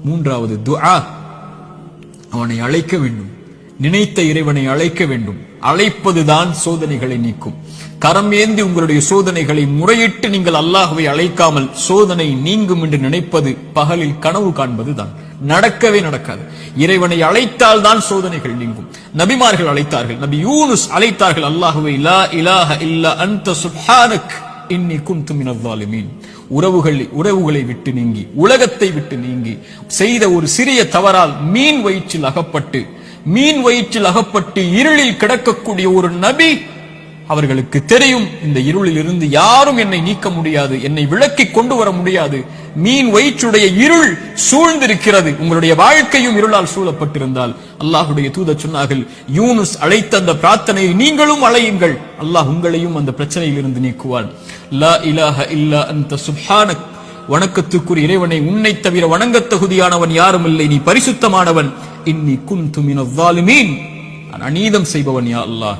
மூன்றாவது துஆ, அவனை அழைக்க வேண்டும், நினைத்த இறைவனை அழைக்க வேண்டும். அழைப்பதுதான் சோதனைகளை நீக்கும். கரம் ஏந்தி உங்களுடைய சோதனைகளை முறையிட்டு நீங்கள் அல்லாஹ்வை அழைக்காமல் சோதனை நீங்கும் என்று நினைப்பது பகலில் கனவு காண்பதுதான். நடக்கவே நடக்காது. இறைவனை அழைத்தால் தான் சோதனைகள் நீங்கும். நபிமார்கள் அழைத்தார்கள். நபி யூனுஸ் அழைத்தார்கள் அல்லாஹ்வை, லா இலாஹ இல்லா அன்த சுப்ஹானக் இன்னி குன்து மினல் ஸாலிமீன். உறவுகளை விட்டு நீங்கி, உலகத்தை விட்டு நீங்கி செய்த ஒரு சிறிய தவறால் மீன் வயிற்றில் அகப்பட்டு இருளில் கிடக்கக்கூடிய ஒரு நபி, அவர்களுக்கு தெரியும் இந்த இருளில் இருந்து யாரும் என்னை நீக்க முடியாது, என்னை விளக்கி கொண்டு வர முடியாது. மீன் வயிற்றுடைய இருள் சூழ்ந்திருக்கிறது. உங்களுடைய வாழ்க்கையும் இருளால் சூழப்பட்டிருந்தால் அல்லாஹ்வுடைய தூதர் சொன்னார்கள், யூனுஸ் அழைத்த அந்த பிரார்த்தனையை நீங்களும் அழையுங்கள், அல்லாஹ் உங்களையும் அந்த பிரச்சனையில் இருந்து நீக்குவான். லா இலாஹ இல்லா அன்த சுப்ஹானக், வணக்கத்துக்குரிய இறைவனை, உன்னை தவிர வணங்க தகுதியானவன் யாரும் இல்லை, நீ பரிசுத்தமானவன். இன்னி குன்து மினல் ஸாலிமீன், நான் அநீதம் செய்பவன் யா அல்லாஹ்,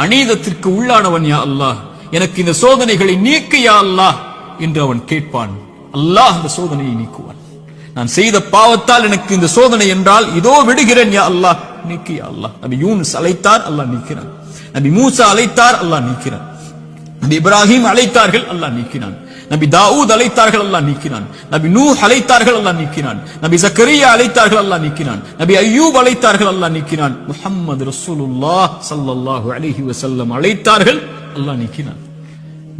அநீதத்திற்கு உள்ளானவன் யா அல்லாஹ், எனக்கு இந்த சோதனைகளை நீக்கு யா அல்லாஹ் என்று அவன் கேட்பான். அல்லாஹ் அந்த சோதனையை நீக்குவான். நான் செய்த பாவத்தால் எனக்கு இந்த சோதனை என்றால் இதோ விடுகிறேன் யா அல்லாஹ், நீக்கு யா அல்லாஹ். நபி யூனுஸ் அழைத்தார், அல்லாஹ் நீக்கிறான். நபி மூசா அழைத்தார், அல்லாஹ் நீக்கிறான். நபி இப்ராஹிம் அழைத்தார்கள், அல்லாஹ் நீக்கினான். நபி தாவூத் அழைத்தார்கள், அல்லாஹ் நீக்கினான். நபி நூஹ் அழைத்தார்கள், அல்லாஹ் நீக்கினான். நபி ஜக்கரியா அழைத்தார்கள், அல்லாஹ் நீக்கினான். நபி அய்யூப் அழைத்தார்கள், அல்லாஹ் நீக்கினான். முஹம்மது ரசூலுல்லாஹ் ஸல்லல்லாஹு அலைஹி வஸல்லம் அழைத்தார்கள், அல்லாஹ் நீக்கினான்.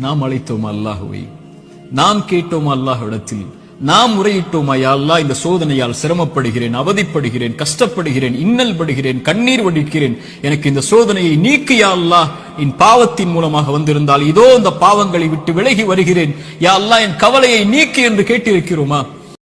நாம் அழைத்தோமா அல்லாஹ்வை? நாம் கேட்டோமா அல்லாஹ்விடத்தில்? நாம் முறையிட்டோமா, யா அல்லாஹ் இந்த சோதனையால் சிரமப்படுகிறேன், அவதிப்படுகிறேன், கஷ்டப்படுகிறேன், இன்னல் படுகிறேன், கண்ணீர் வடிக்கிறேன், எனக்கு இந்த சோதனையை நீக்கு யா அல்லாஹ். என் பாவத்தின் மூலமாக வந்திருந்தால் இதோ இந்த பாவங்களை விட்டு விலகி வருகிறேன் யா அல்லாஹ், என் கவலையை நீக்கு என்று கேட்டிருக்கிறோமா?